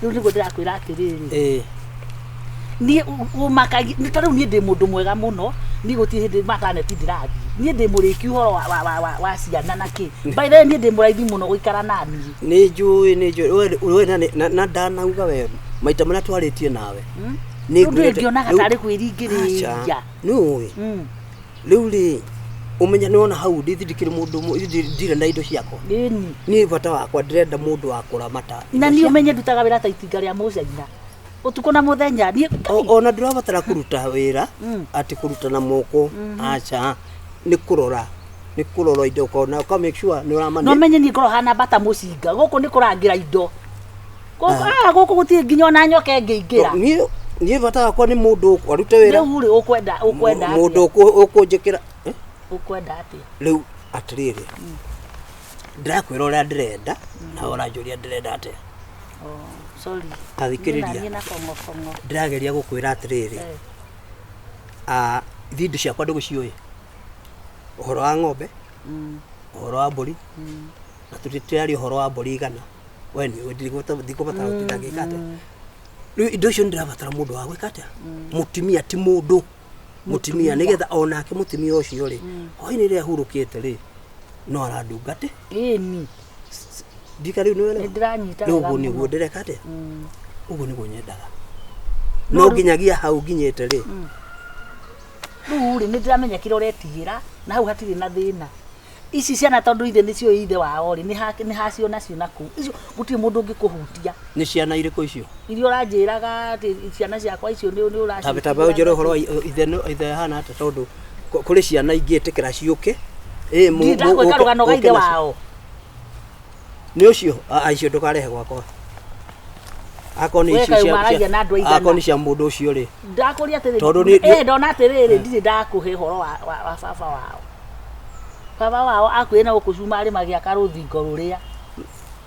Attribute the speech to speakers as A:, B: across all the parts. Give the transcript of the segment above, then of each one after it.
A: riu niguo ndirakwira atiriri ni umakagi ni tariu ni ndi mundu mwega muno ni guti hindi mataneti ndirathi ni ndi muriki uhoro wa ciana na ki by the way ni ndi muraithi muno guikara nani
B: ni njui we na ndanauga we maita mana twaritie nawe
A: ni ngionaga tari kwiringiriria
B: no riu ri umenya ni ona hau ndithindikire mundu ndire na indo ciakwa ni bata wakwa ndirenda mundu wa kuramata
A: na ni umenye ndutaga wira ta itinga ria mucaina utuko na muthenya ni
B: ona ndirabatara kuruta wira ati kuruta na moko acha ni kurora indo kona ka make sure ni uramanya
A: no menye ni ngoro hana bata mucinga guku ni kurangira indo guku guti nginya ona nyoke ngiingira
B: ni bata wakwa ni mundu arute wira
A: riu ri ukwenda
B: mundu ukunjikira
A: ukwenda ati
B: riu atiriri ndakwira uria ndirenda na uranjuria ndirenda ati
A: sorry
B: athikiriria ndirageria gukwira atiriri video ciakwa ndigucioi uhoro wa ng'ombe uhoro wa mburi na tutitari uhoro wa mburi igana we ni ndikubatara gutindagika ate riu indo icio ndirabatara mundu wa gwika ate mutimia ti mundu mutimia nigetha onake mutimia ucio ri hoini ria hurukite ri no arandungate
A: ni
B: dikari no wena
A: ndiranyita
B: uguo niguo ndireka ate uguo niguo nyendaga no nginyagia hau nginyete ri
A: riu ri ndiramenya kira uretigira na hau hatiri na thina ici ciana tondu ithe nicio ithe wao ri ni hacio nacio naku icio guti mundu ngikuhutia
B: ni ciana iriku icio
A: irio uranjiraga ati ciana ciakwa icio ni uraci
B: tabe ujore uhoro ithe hana ata tondu kuri ciana ingietikira ciuke
A: ndikaruga ithe wao
B: ni ucio aicio ndukarehe gwakwa akoni icio akoni cia mundu ucio ri
A: ndakuria atiriri ndona atiriri ndiri ndakuhe horo wa baba wao akwina gukucuma ari magia karuthingo ruria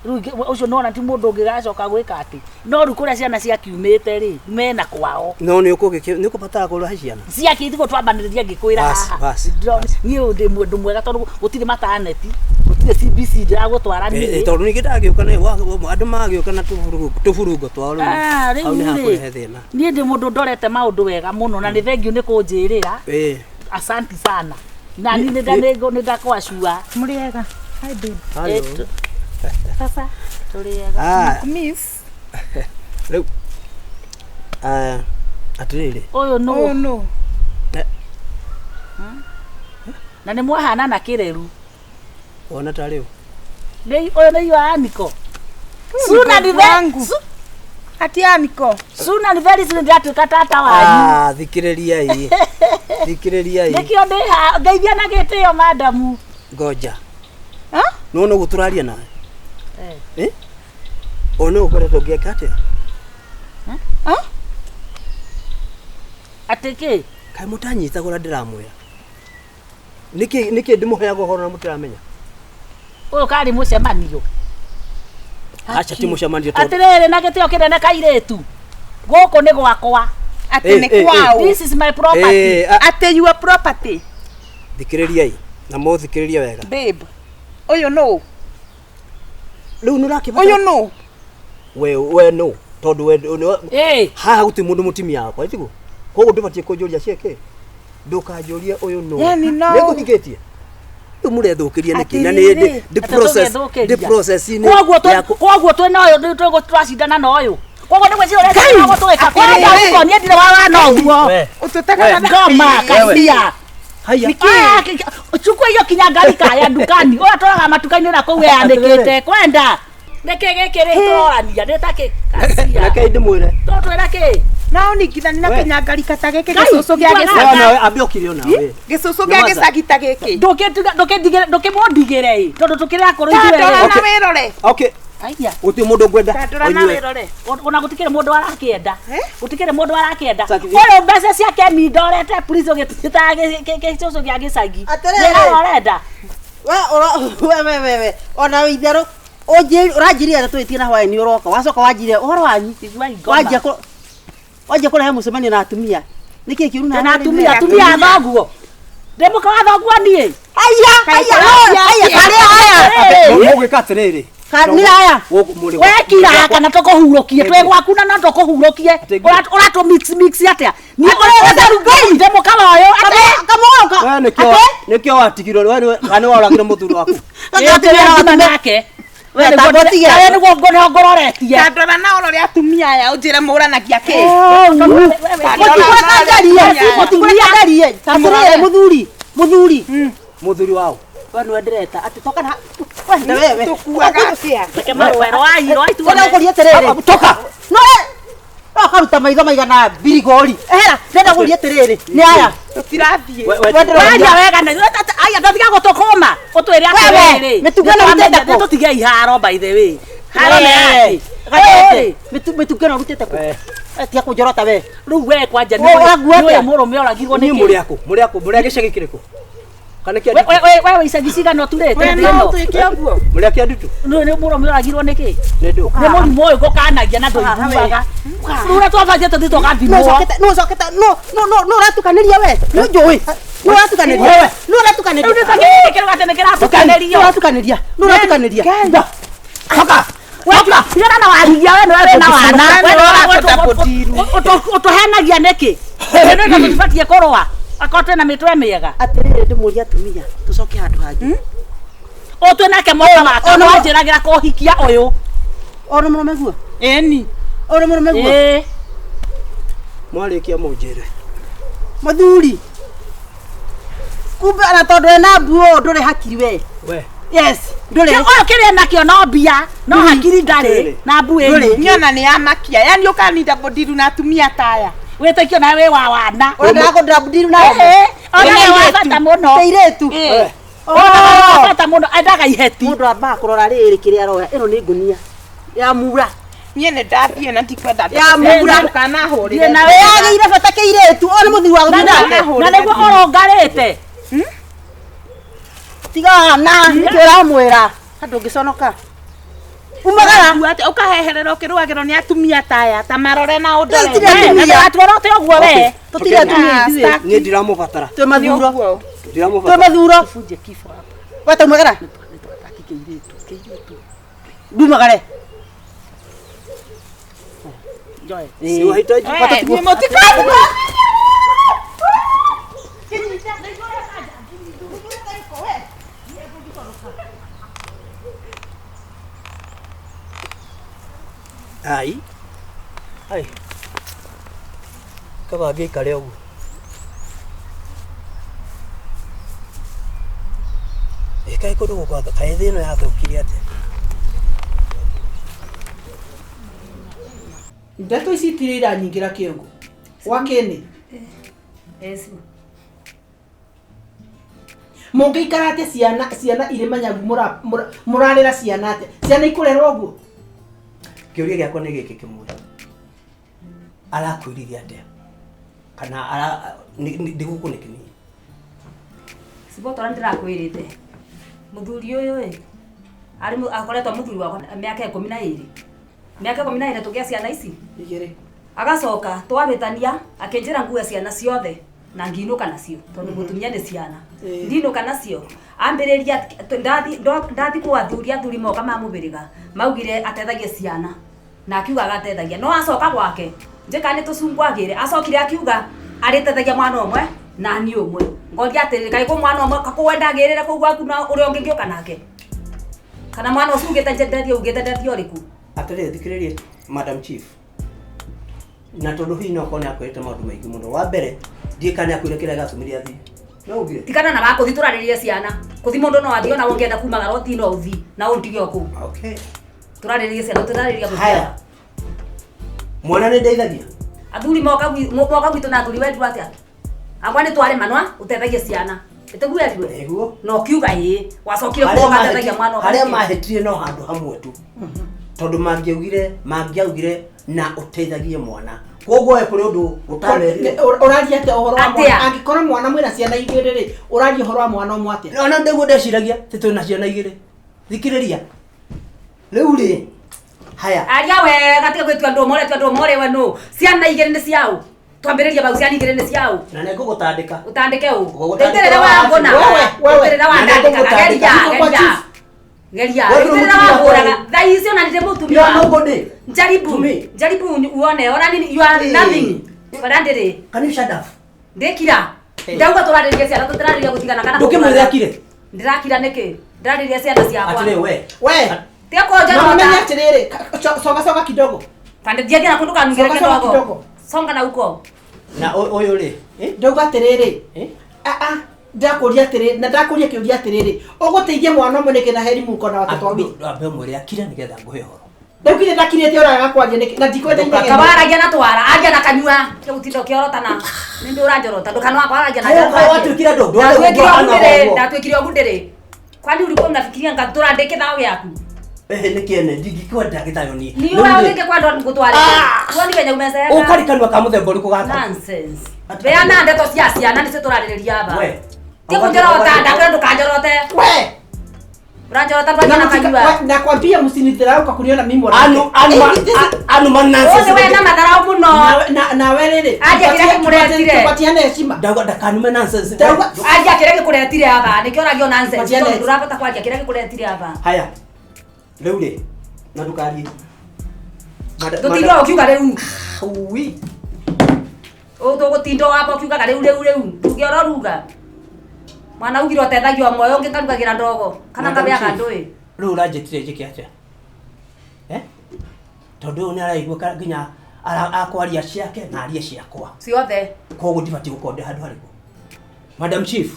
A: riu ucio nona ti mundu ngigacoka gwika ati no ru kuria ciana cia kiumite ri mena kwao
B: no ni ukubata kuruha ciana
A: cia kithi gutwambaniriria ngikwira haha ni ndi mundu mwega tondu gutiri mataneti gutiri CBC ndiragutwara ni
B: tondu ni ngidagiuka ni andu magiuka na tuburungo twao
A: au ni hakurehe thina ni ndi mundu ndorete maundu wega muno na ni thengiu ni kunjirira asante sana na ni ndakwashua
C: muriega hi babe
B: hello
A: sasa turiega
C: miss
B: riu atiriri
A: oyo no na ni mwahana na kireru
B: ona ta riu
A: nei oyo nei wa aniko
C: suna ni vangu ati aniko
A: suna ni very soon ndatuka tata wanyu
B: thikiriria hii
A: nikio ndi ha ngeithia na gitio madamu
B: ngoja no guturaria nawe ono ukoretwo ngieka atia
A: atiki
B: kai mutanyita gura ndiramwira niki ndimuheaga horo na mutiramenya
A: uyu kari mucemanio
B: acha ti mucemanio
A: atiriri na gitio kinene kairetu guku ni gwakwa
C: ati ni kwao
A: this is my property
C: ati your property
B: thikiriria hii na mo thikiriria wega
C: babe oyo no
B: riu nurakibata
C: oyo no
B: we no tondu we haha guti mundu mutimia yakwa itigo koguo ndibatie kunjuria cieke ndukanjuria uyu no
C: yani no
B: niguthigetie riu murethukiria niki na ni the process ni
A: koguo twena uyu twacindana na uyu koguo nigwe cio reka tweka kwa ni ndire wa no guo
C: ututaka na
A: ngoma kasia
B: haya
A: chukua hiyo kinyangari kaya dukani otoraga matukaini na kou yandikite kwenda neke gekere torania ndetake kasia
B: neke ndimwire
A: totwera ki
C: nao nikithani na kinyangari kata geke gicucu gia
B: gicagi nawe ambe ukirio nawe
C: gicucu gia gicagita giki
A: ndokendigere tondu tukira koro
C: ithuĩ na wirore
B: okay
A: aiya
B: uti mundu ngwenda
A: tandura na wirore ona gutikire mundu arakienda gutikire mundu arakienda oyo mbeca ciake mindorete please ugitage gicucu gia gicagi ndirarenda
D: we ona withero uranjiria na twitie na hwae ni uroka wacoka wanjiria uhoro wanyu wajia kurehe mucemanio na atumia niki kiuru
A: na atumia thoguo ndemuka wa thoguo nie
D: aya
B: mugwika atiriri
D: Kanira aya.
A: Wekira kana tokohurokie twe gwaku na no tokohurokie urato mix atia ni ora rugai ndemo kala oyo
D: Kamoka.
B: Nikio watigiro wewe kana waragire muthuri waku.
A: Ngati nake wewe tabotiye wewe ni gongona ngororetie
C: Ndora na oro ria atumia aya unjire muranagia ki
D: Mutingiria Kasire muthuri
B: wao.
D: Wanu ndireta ati toka na wewe
C: tukuaga atia
A: reke marwero airo aitu
D: wana ukoria terere toka no akaruta maitho maigana birigori ehera ndenda guria terere ni aya
C: tutirathie
A: waja wega na aya ndathiga gutokoma utwire atiriri
D: mitugana rutete ko
A: tutigia iharo by the way haro ne ati
D: mitugana rutete ko atia kujorota we
A: riu we kwanja ni murume oragirwo ni
B: muri agicagi kiriko kana kia
A: wewe isagiciga no turete
C: no tuikiaguo
B: muri akia ndutu
A: ni murume oragirwo niki
B: ni ndu
A: ni murimu uyu gukanagia na ndoiguaga ura twabaje tuthito gathimwo
D: no ratukaniria we no njui no ratukaniria we no ratukaniria
A: kero gatene kiratukanerio
D: no ratukaniria
A: toka waka tigana na warigia we no na wana utohenagia niki no tutibatie korwa akote na mitwe miega
D: atirire ndimuria atumia tucoke handu hangi
A: otwe nake mwana wake no anjiragira kuhikia uyu
D: ono muno meguo
C: eni
D: ono muno meguo
B: mwarikia munjire
D: muthuri kumbe ana tondu ena mbuo nduri hakiri we yes nduri
A: uyu kiria nakio no mbia no hakiri ndari na mbu eni
C: nyona ni amakia yani ukaninda bodiru na atumia taya
A: wetekio na we wa wana
D: ona ko ndabudiru na
A: ona wa bata muno
D: teiretu
A: ona bata muno endaga iheti
D: mundu amba kurora riri kiria roya ino ni ngunia ya mura
C: nie ne ndathie na ndikwenda
D: ya mura
C: kana hurire
A: na
D: we ageire bata keiretu ona muthuri wa
A: na niguo orongarite
D: tiga na kira mwira andu ngiconoka umagara
C: ati ukaheherera ukirwagirwo ni atumia taya tamarore na udore
A: na atworote ogwo we
D: tutira atumia
B: ni ndiramubatara
D: twe mathuro
B: ndiramubatara
A: funje kifo hapa
D: wata umagara dumagare
A: joy
B: si wahitaji
C: ni motikani
B: ai kabange kare ugu kai ko ndugu kwa kai thino ya thukiri ate
E: ndeto ici itirira nyingira kiongo wakene
A: yesu
E: mungiikara ate ciana ire manyagu murarira ciana ate ciana ikurerwo guo
B: kiuria giakwa ni giki kimwe arakwiriria ate kana ara ndiguku nikini
F: sibotora ndirakwirite muthuri uyu ari akoretwo muthuri wakwa miaka 12 miaka 12 tugia ciana ici
E: igere
F: agacoka twabitania akenjira nguo ciana ciothe na nginuka nacio tondu mutumia ni ciana ndinuka nacio ambiriria ndathi kwa athuri moka mamubiriga maugire atethagie ciana na akiuga agatethagia no acoka gwake njika ni tucungwagire acokire akiuga aritethagia mwana umwe na ni umwe ngoria atiriri kai ko mwana umwe kakwendagirire ko gwaku na uri onge ngioka nake kana mwana ucungite njenderio riku
B: atire thikiririe madam chief na tondu hino kone akwete maundu maingi muno wa mbere ndikane akwire gatumiria thi no ugire
F: tikana na bako thituraririe ciana kuthi mundu no athio na wongeenda kuma garoti no uthi na untige oku
B: okay
F: turaririe ciana turariria
B: haya mwana ne ndeithagia
F: athuri moka gwitu na athuri wetu atia agwa ni tware manwa utethagie ciana iteguerirwe
B: eguo
F: no kiuga ii wacokire kwa gatethagia mwana
B: haria mahetirie no handu hamwe tu tondu mangiaugire na uteithagie mwana koguo we kuri undu utarerire
E: uraria ate uhoro wa mwana angikorwo mwana mwina ciana igire ri uraria uhoro wa mwana umwe ate
B: ona ndeguo ndeciragia tituna ciana igire thikiriria riu ri haya
F: aria wega tiga gwitua ndu more we no ciana igire ni ciao twambiriria bau ciana igire ni ciao
B: na ne gugutandika
F: utandike u teterere wa ngona
E: wewe
F: teterere wa ndandika ageria Geria. Thaicio na ndire mutumia.
B: You are nobody.
F: Jaribu uone. Ona nini you are nothing. Barandere.
B: Can you shut up?
F: Ndekira. Ndauga turarĩria ciana tutirarĩria gutigana kana.
B: Ndukimwithakire.
F: Ndirakira niki. Ndarĩria ciana ciakwa.
B: Atire we.
F: Teko jana.
E: Mama menya atiriri. Songa kidogo.
F: Pande diagira kundu kanungire kidogo. Songa na uko.
B: Na oyo ri.
E: Ndauga atiriri. Ndakuria atiriri na ndakuria kiuria atiriri. Uguteithia mwana munike na heri muko na watoto wangu.
B: Ambe mwire akira nigetha nguhe horo.
E: Ndaukire ndakirite oraga kwaje na ndikwenda
F: inege. Kabaragia na twara, agia na kanyua. Kegutindo kiorotana. Nindi uranjorota ndukano wako aragia na
B: jana. Hayo watu kira ndo.
F: Ndatwikire ogundere. Kwani ulikuwa mnafikiria ngatura ndeke thao yaku?
B: Nikiene ndingikuwa ndagitayo ni.
F: Ni uragike kwa ndo ngutware. Kwani venye umesema?
B: Ukarikanwa kamuthembo riku gaka.
F: Nonsense. Beana ndeto cia ciana ni cituraririria aba. We. Tikunjorota ndakwe ndukanjorote. We. Uranjorota bwana na kanyua.
E: Nakwambia msinidharau kwa kuniona mimi mwana.
B: Anu manansi.
F: Wewe na madharau muno.
E: Na wewe
F: aje kile kuretire.
E: Tupatiane heshima.
B: Ndago ndakanuma nonsense.
F: Aje kile kuretire aba. Nikioragio nonsense. Ndurapata kwaje kile kuretire aba.
B: Haya. Rĩu rĩ na ndũkarie
F: tũtinda ũkiuga rĩu
B: ui
F: tũgũtinda wamba ũkiugaga rĩu ndũngĩora ruga mwana ugire ũteithagio mwoyo ũngĩ karugagĩra ndogo kana kabeaga ndũĩ
B: rĩu ũranjĩtire njĩke atĩa tondũ ũyũ nĩ araigua nginya akwaria ciake na arie ciakwa
F: ciothe
B: koguo ndibatiĩ gũkorwo ndĩ handũ harĩkũ Madam Chief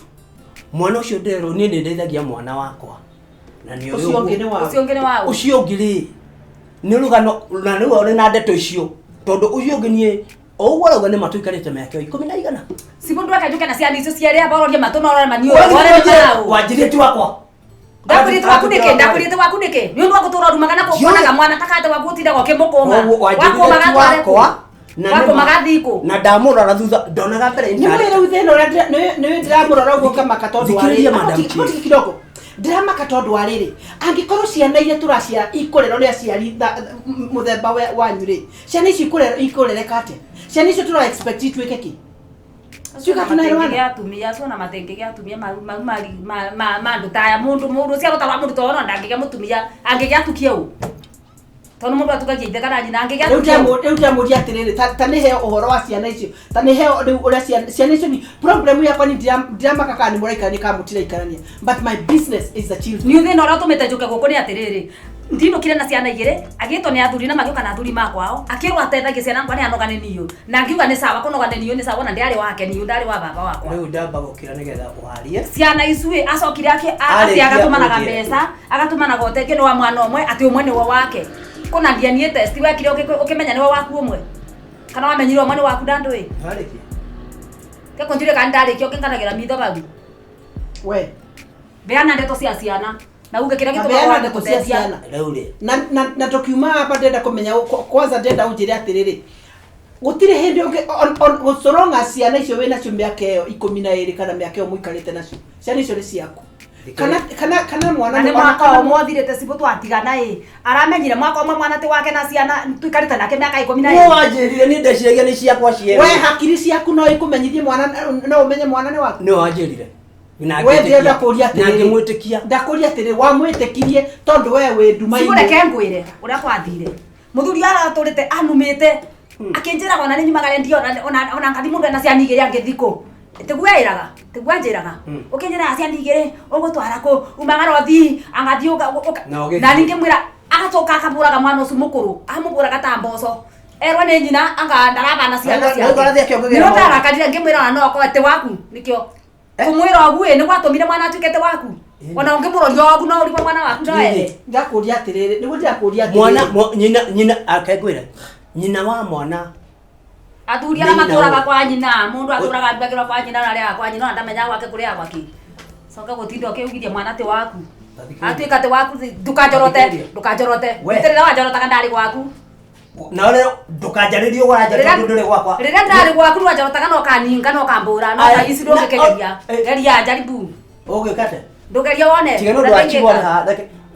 B: mwana ũcio nderwo niĩ nĩ ndeithagia mwana wakwa na ni ucio
F: ngene wao
B: ucio ngiri ni rugano na ni ore na ndeto icio tondu ucio ngini ougo rauga ni matuikarite meke 10
F: sibo akajuka na ciana icio ciaria baroria matono ora manio
B: wajirite wakwa
F: ndakurite waku niki ni undu wagutura rumagana kuonaga mwana takate wagutinda goke mukoma
B: wako wakwa
F: wako magathiko
B: na ndamurora thutha ndonaga mbere
E: ni wira utheno ni ndiramurora ugo kama katondo wari kidogo ndĩramaka tondu wa rĩrĩ angĩkorwo ciana iria tũraciara ikurerwo nĩ aciari muthemba wanyu rĩ ciana ici ikurereka atĩa ciana icio tũra expect itwĩke kĩ
F: Suka tunaelewana atumia sio na matengege atumia mandu taya mundu cia gutara mundu tono ndangege mutumia angege atukia u tono mundu atukagia itheka na nyina angege atukia
E: rĩu mudia atiriri ta nĩ heo ũhoro wa ciana icio ta nĩ heo rĩu ũrĩa ciana icio ni problem yakwa ni ndiramaka kana mũraikania ka mutira ikarania but my business is the children
F: ni uthina ũrĩa tumete njuke gũkũ nĩ atiriri ndino kire na ciana igire agitwo ni athuri na magioka na athuri makwao akirwa atethagie ciana kwa ni anogane niyo na ngiuga ni sawa kunogane niyo ni sawa na ndiari wake niyo ndari wa baba wakwa
B: riu ndamba gukira nigetha uharie
F: ciana icue acokire ati agatumanaga mbeca agatumanaga oteke ni wa mwana omwe ati umwe ni wa wake kuna ndia nie test wekire ukimenya ni wa waku umwe kana wamenyire omwe ni waku ndandui
B: hariki
F: ke kontire kan ndariki okinganagira mitho bagu
E: we
F: beana ndeto cia ciana na uge kira kitu
E: bwana kutesia na tukiuma hapa ndenda kumenya kwanza ndenda unjire atiriri gutire hindi gusoronga ciana icio wina cio miaka iyo 12 kana miaka iyo muikarite nacio ciana icio ni ciaku kana mwana
F: ni mwaka omwothirite cibo twatigana aramenyire mwaka omwe mwana ti wake na ciana tuikarite nake miaka 12
B: no anjirire ni ndeciragia ni ciakwa ciero
E: we hakiri ciaku no ikumenyithie mwana no umenye mwana ni waku
B: no anjirire
E: ndakuria atiri wa mwitikirie tondu we wi nduma-ini
F: sigureke ngwire uria kwathire muthuri araturite anumite akinjira kona ni nyumagare ndio ona ngathi mundu ena ciana igiri angithiko tigwa njiraga ukinjira ciana igiri ugutwara ku umagara othi angathiuka na ninge mwira agatoka akaburaga mwana ucio mukuru amuburaga ta mboco erwa ni nyina anga ndarabana ciana ciake ni utarakadire ngimwira no ko ate waku nikio kumwira ogu ni gwatumire mwana atukete waku ona ungimuroria ogu no uri mwana waku ndoe
E: ndakuria atiriri ni gutia kuria
B: mwana nyina akegwira nyina wa mwana
F: athuri ara maturaga kwa nyina mundu aturaga mbagirwa kwa nyina na ria kwa nyina ndamenya gwake kuria gwaki soka gutinda ukiugithia mwana ti waku atuikate waku ndukajorote witirira wajorotaga ndari gwaku
B: na leo ndukajaririo wajaririo ndure gwakwa
F: rira ndari gwaku wajorotaga no kaninga no kambura no isi ndo gekeria geria jaribu
B: ugikate
F: ndugeria wone
B: tigeno ndo achibona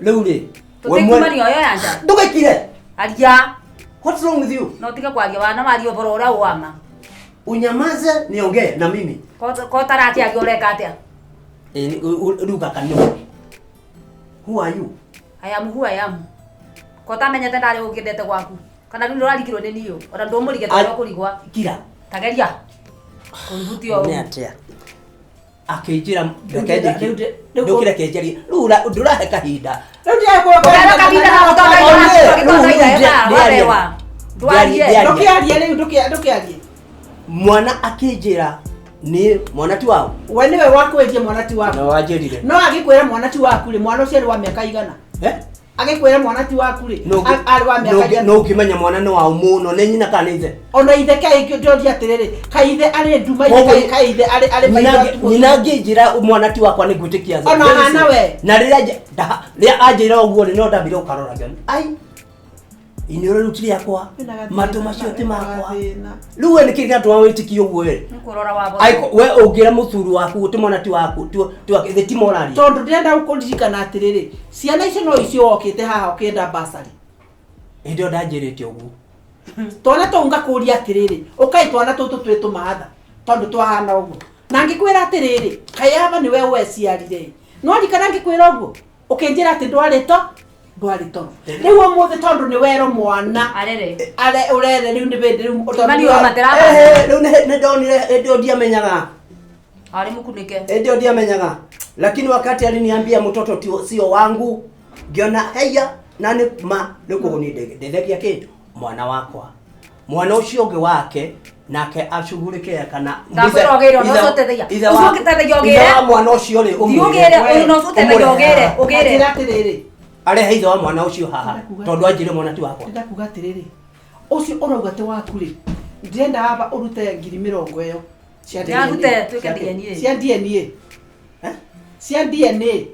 B: riu ri
F: we mari oyo yanja
B: ndugekire
F: aria
B: what's wrong with you
F: no tika kwagia wana mari oboro ura uama
B: unyamaze niongee na mimi
F: ko tarati agoreka atia
B: ruka kanyo who are you
F: am who I am. Kota menyete ndari ukindete gwaku. Kana ndu ndorarikirwo ni niyo. Ona ndomurige twa kurigwa.
B: Kira.
F: Tageria. Konhutio.
B: Ni atia. Akijira ndekeje. Ndukira kejeri. Rura ndurahe kahinda.
E: Ndio
F: kwa kahinda na
E: ndokiarie
B: mwana akijira ni mwana ti wao
E: wene we wakweje mwana ti wako
B: no wajirire
E: no agikwira mwana ti waku ri mwana ucio wa miaka igana agikwira mwana ti waku ri ari wa miaka igana
B: no ukimenya mwana no wao muno ne nyina kana ithe
E: ona ithe kai ndio atiriri kai ithe ari nduma kai ithe ari
B: nyina ngijira mwana ti wakwa ni gwitikia ze
E: ona hana we
B: na riria ajira oguo ni no ndabire ukarora gani ai inoro rutiri yakwa mato macio ti makwa ruwe nikirika twawitiki uguo we
F: nkurora wabo
B: we ugira muthuru waku utimona ti waku tu the timorari
E: tondu ndenda gukuririkana atiriri ciana icio no icio okite haha ukienda basari
B: ndio ndajirite uguo
E: twana tunga kuria atiriri ukai twana tutu twetu maatha tondu twahana uguo na ngikwira atiriri kayaba niwe weciarire no ndikana ngikwira uguo ukinjira ati ndwarito riu omuthe tondu ni wero mwana
F: arere
E: urere riu ni bindi riu
F: mani wa matera
B: riu ne ndonire ndio ndiamenyaga
F: ari mukunike
B: ndio ndiamenyaga lakini wakati aliniambia mtoto sio wangu ngiona heya nani ma nikuguni ndethekia kitu mwana wakwa mwana ucio ungi wake nake ashugulike kana
F: ndakwirogere no sotetheia usoketetheia ogere
B: mwana ucio ri
F: umugere no sotetheia ogere
E: atiriri
B: are heitho wa mwana ucio haha tondu ajire mwana ti wakwa
E: ndakuga atiriri ucio urauga te waku ri ndenda haba urute 20,000 eyo
F: cia DNA
E: cia DNA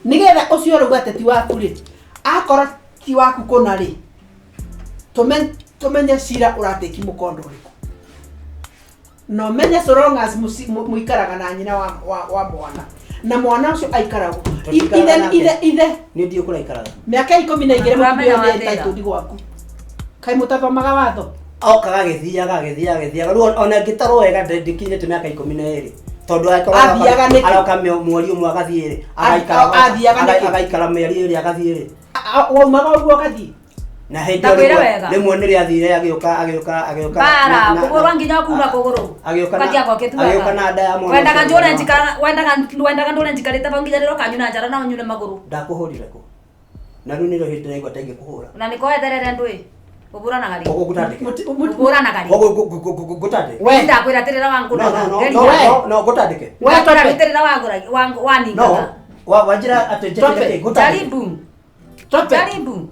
E: nigetha ucio urauga te ti waku ri akora ti waku kuna ri tumenye cira urateki mukondo riku no menye so long as muikaraga na nyina wa mwana na mwana ucio aikaraga ithe
B: ni ndio kula ikaraga
E: miaka 12 mutubio etaito ndigwaku kai mutathomaga watho
B: okaga githiaga ruo ona ngitaro wega ndikinyete miaka 12 tondu aroka mweri umwe agathiire agaikara mieri iri agathiire
E: waumaga uguo gathi
B: na hindi rimwe ni riathire agioka
F: bara kugurwa nginya kuma kuguru
B: agioka na nda ya mwana
F: wendaga ndone njikarite banginya riro kanyuna njara na unyune maguru
B: ndakuhurire ku na riu niro hindi naigwa tenge kuhura
F: na nikoeterere ndui uburana gari
B: gutandike
F: uburana gari
B: gutandike
F: we ndakwira tirira wangu
B: no gutandike
F: we tora tirira wangu waninga
B: wajira atejete gutandike
F: jaribu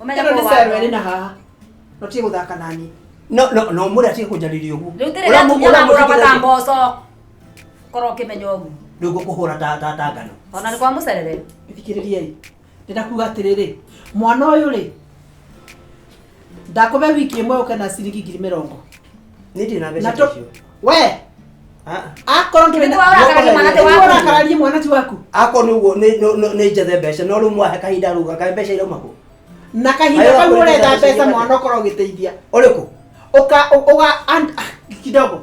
E: umenya ko serwe na ha no tie guthaka nani
B: no muri ati kujariria ugu
F: ura mugura batamboso koroke menyogu
B: ndugo kuhura ta ngano
F: ona ni kwa muserere
E: thikiriria ndakuga atiriri mwana uyu ri ndakobe wiki imwe ukana ciringi 20,000
B: nindi na mbeca icio
E: we akoro ndwenda kararia mwana ti waku
B: ako nugo ni jethe mbeca no ru mwahe kahinda ruga ka mbeca ira mako
E: na kahinda kau urenda mbeca mwana ukoro giteithia
B: uriku
E: kidogo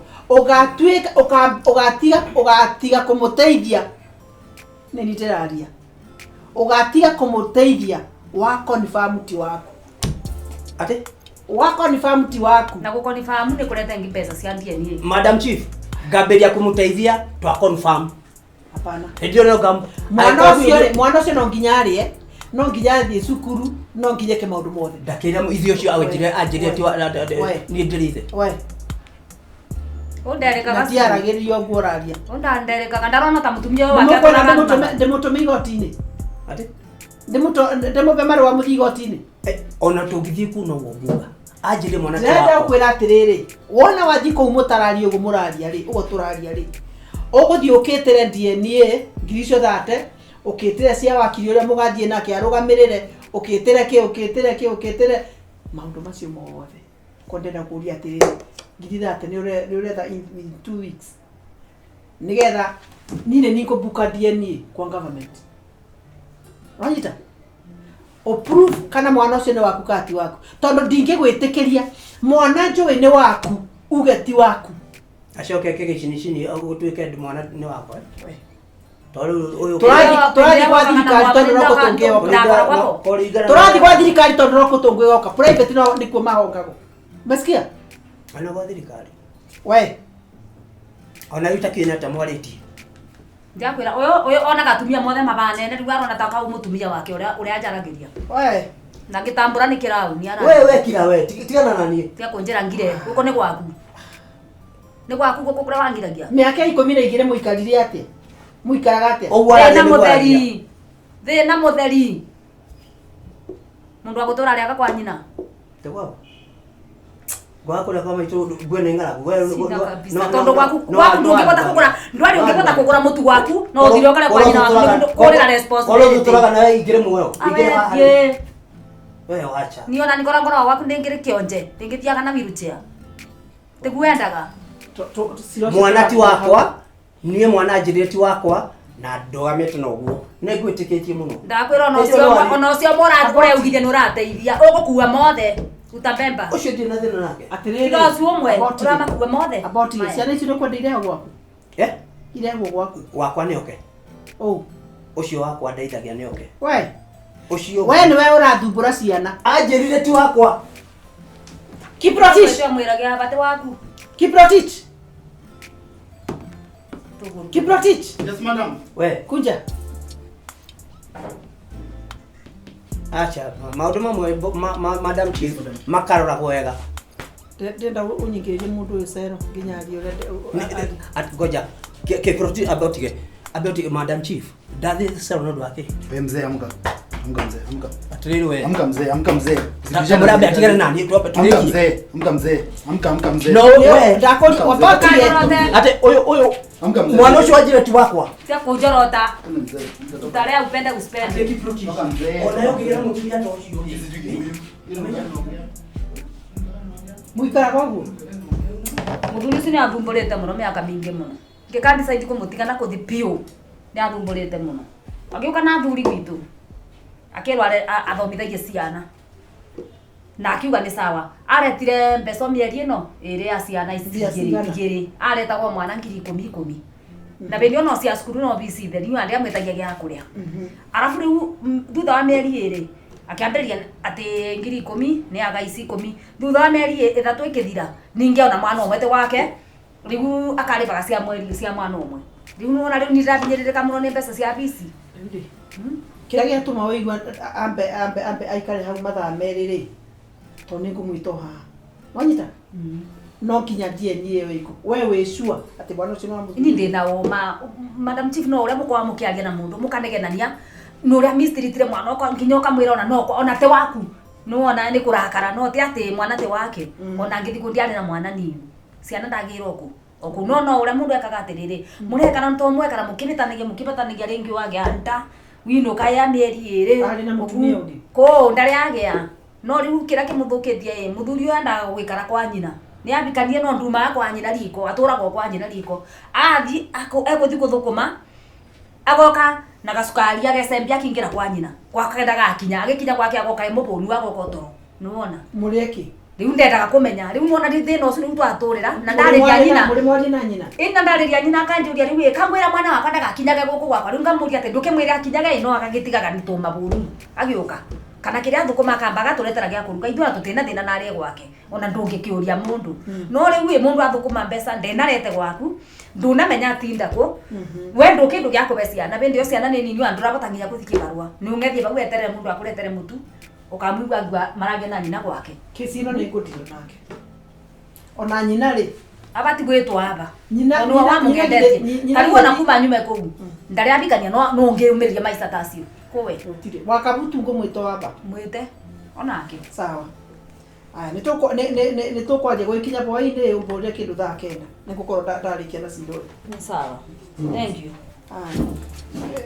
E: ugatiga kumuteithia nini teraria ugatiga kumuteithia wa confirm ti waku
B: ate
E: wa confirm ti waku
F: na gukonfirm ni kureta ngi pesa cia DNA
B: madam chief gaberia kumuteithia twa confirm
E: hapana
B: ndio no gam
E: mwana ucio no nginya ari no nginya thie cukuru no nginya ke maundu mothe
B: ndakira ithio cio ajire ti ni ndirithe
E: we
F: onderekaga
E: tiaragirio nguraria
F: onderekaga ndarona ta mutumia wake akona
E: ndimutumi igoti-ini ati ndimupe marua muthi igoti-ini
B: ona tungithii kuno nguga ajire mwana
E: ti wako kwira atiriri wona wathi kuu mutararia ugu muraria ri ugo turaria ri uguthi ukitire DNA ngirisho thate ukitire cia wakiri uria mugathie nake arugamirire ukitire maundu macio mothe kondena kuria atiriri ngiri thate ni uretha in 2 weeks nigetha nine niko buka DNA kwa government wanyita approve kana mwana ucio ni waku kati waku tondu ndingigwitikiria mwana njui ni waku ugeti waku
B: acoke kigicini agutwike mwana ni wakwa
E: Tũrathiĩ kwa thirikari tondũ no kũtũngĩoka. Tũrathiĩ kwa thirikari tondũ no kũtũngĩoka. Private no nĩkuo mahongagwo. Umesikia?
B: Ana kwa thirikari.
E: We.
B: Ona utakinya ta mwarĩti.
F: Ndakwĩra ũyũ ona gatumia mothe mabanene rĩu arona ta kau mũtumia wake ũrĩa ajaragĩria.
E: We.
F: Na ngĩtambũra nĩ kĩraũ ni ara.
B: We kira we tigana na niĩ.
F: Tia kũnjĩra ngire gũkũ nĩ gwaku. Nĩ gwaku gũkũ kũrĩa wangiragia.
E: Mĩaka 12 mũikarire atĩa? Mũikaraga atĩa?
F: Thĩna mũtheri. Thĩna mũtheri. Mũndũ wa gũtũra arĩa kwa nyina.
B: Tegwa. Gwakũrĩa kwa maitũ gwene ngaragu.
F: Tondũ gwaku ndũngĩhota kũgũra, ndwari ũngĩhota kũgũra mũtu gwaku, no ũthire ũkare kwa nyina waku kũrĩra responsibility.
B: Kolo tũtũraga na ingire muoyo.
F: Ingire haha.
B: We wacha.
F: Niona nikora ngora gwaku ndĩngĩrĩ kĩonje, ndĩngĩthiaga na wheelchair. Tiguendaga.
B: Mwanati wakwa, niĩ mwana njirĩti wakwa na ndogamete na ũguo. Nĩ ngwĩtĩkĩtie mũno.
F: Ndakwĩra ona ũcio mũrathiĩ ugithia nĩ ũrateithia. Ũgũkua mothe. Utabemba.
B: Ucio ndĩ na thĩna nake.
E: Atĩrĩrĩ.
F: Tiga umwe ũramakua mothe.
E: Aboti ciana ici nĩ kwenda irehwo gwaku. Irehwo gwaku.
B: Wakwa nĩ oke. Ucio wakwa ndeithagia nĩ oke.
E: We.
B: Ucio.
E: We nĩwe ũrathumbũra ciana.
B: Anjĩrire ti wakwa.
E: Kiprotich.
F: Ucio mwĩragia bate waku.
E: Kiprotich. Kiprotich.
G: Yes, madam.
B: We.
E: Kuja.
B: Acha, maũndũ mamwe madam chief makaroragwo wega.
E: Ndenda ũnyingĩrĩrie mũndũ ũyũ cero nginya arie
B: Ngoja. Kiprotich about madam chief. Ndathi cero no wake.
G: We mzee amka. Amka mzee, amka.
B: Atiriri we.
G: Amka mzee, amka mzee.
B: Ndabura bia tigana nani tuape
G: turiki. Amka mzee, amka mzee. Amka mzee.
B: No we.
E: Ndakoni wapaka
B: ate uyu.
G: Amka mzee.
B: Mwana ucio ajire tu wakwa.
F: Tia kujorota.
G: Mzee.
F: Utalea upende uspende.
B: Kiprotich.
G: Amka mzee.
B: Ona yo kigira mutumia to ucio.
E: Mũikaraga ũguo.
F: Mũthuri ũcio nĩ athumbũrĩte mũno mĩaka mĩingĩ mũno. Ngĩkandicide kũmũtiga na kũthi piũ nĩ athumbũrĩte mũno. Agĩũka na athuri witũ. Akĩrwo athomithagie ciana. Na akiuga nĩ sawa. Aretire mbeca mĩeri ĩno ĩrĩ ya ciana ici igĩrĩ. Aretagwo mwana 10,000. Na bĩndio no cia cukuru no bici theri nĩ andĩa mwĩtagia gĩa kũrĩa. Arabu rĩu thutha wa mĩeri ĩrĩ akiambĩrĩria atĩ 10,000 nĩ aga ici 10. Thutha wa mĩeri 3 ĩkĩthira ningĩona mwana ũmwe wake rĩu akarĩbaga cia mweri cia mwana ũmwe. Rĩu nĩwona rĩu nĩndĩrahinyĩrĩrĩka mũno nĩ mbeca cia bici.
E: Kĩrĩa gĩatũma ũigua ambe aikare hau mathaa merĩ rĩ tondũ nĩ ngũmwĩta haha. Wanyita? No kinya ndiye niĩ wĩkũ. We wĩ sure atĩ bwana ũcio no
F: Ni ndĩna ũma Madam Chief no ũrĩa mũkorwa mũkĩaria na mũndũ mũkanegenania no ũrĩa mistritire mwana okwa nginya ũkamwĩra ona no ona te waku. Nĩwona nĩ kũrakara no ti atĩ mwana te wake. Ona ngĩthi kũndiarĩ na mwana nini. Ciana ndagĩrwo kũ. Oku no ũrĩa mũndũ ekaga atĩrĩrĩ. Mũrekana nĩ to mwekana mũkĩbĩtanagia rĩngĩ wage anta. Wino kaya mĩeri ĩrĩ.
E: Arĩ na mũtumia ũngĩ.
F: Ko ndarĩ agĩa. No rĩu kĩrĩa kĩmũthũkĩtie mũthuri ũyũ endaga gũikara kwa nyina. Nĩ abikanie no nduma kwa nyina riko atũragwo kwa nyina riko. Athi egũthi gũthũkũma. Agoka na gacukari agecembia akĩingĩra kwa nyina. Gwakenda gakinya agĩkinya gwake agoka mũbũnu agoka toro. Nĩwona?
E: Mũrĩeki.
F: Rĩu ndendaga kũmenya. Rĩu nĩwona thĩna ũcio nĩ twatũrĩra na ndarĩria nyina.
E: Mũrĩ mwathi na nyina.
F: Ĩna ndarĩria nyina akanjũria rĩu kamwĩra mwana wakwa ndagakinyage gũkũ gwakwa. Rĩu ngamũria atĩ ndũkĩmwĩra akinyage no agagĩtigaga nĩ tũmabũru. Agĩũka. Kana kĩrĩa thũkũma akambaga tũretera gĩa kũruga ithuĩ tũtĩna thĩna na arĩa gwake. Ona ndũngĩkĩũria mũndũ. No rĩu mũndũ athũkũma mbeca ndenarete gwaku. Ndunamenya atinda kũ. We ndũkĩndũ gĩa kũbe ciana. Bende cio ciana nĩ nini andũrabota nginya gũthiki barua. Nĩ ũng'ethie bau eterere mũndũ akũretere mũtu. Ukamwigua maragia na nyina gwake.
E: Kesi ĩno nĩ ngũtiro nake. Ona nyina rĩ.
F: Abati gwĩtwo aba.
E: Nyina
F: no wamũgendetie. Karibu na kuma nyume kũu. Ndarĩ abikania no ngĩrũmĩrĩria maica tacio. Kũwe.
E: Wakabutu ngũmwĩta waba.
F: Mwĩte. Onake.
E: Sawa. Aya nĩ tũkwanjia gwĩkinya hwaĩ-inĩ ũmbũrĩre kĩndũ thaa 9. Nĩ ngũkorwo ndarĩkia na cindũ.
F: Sawa. Thank you.
E: Aya.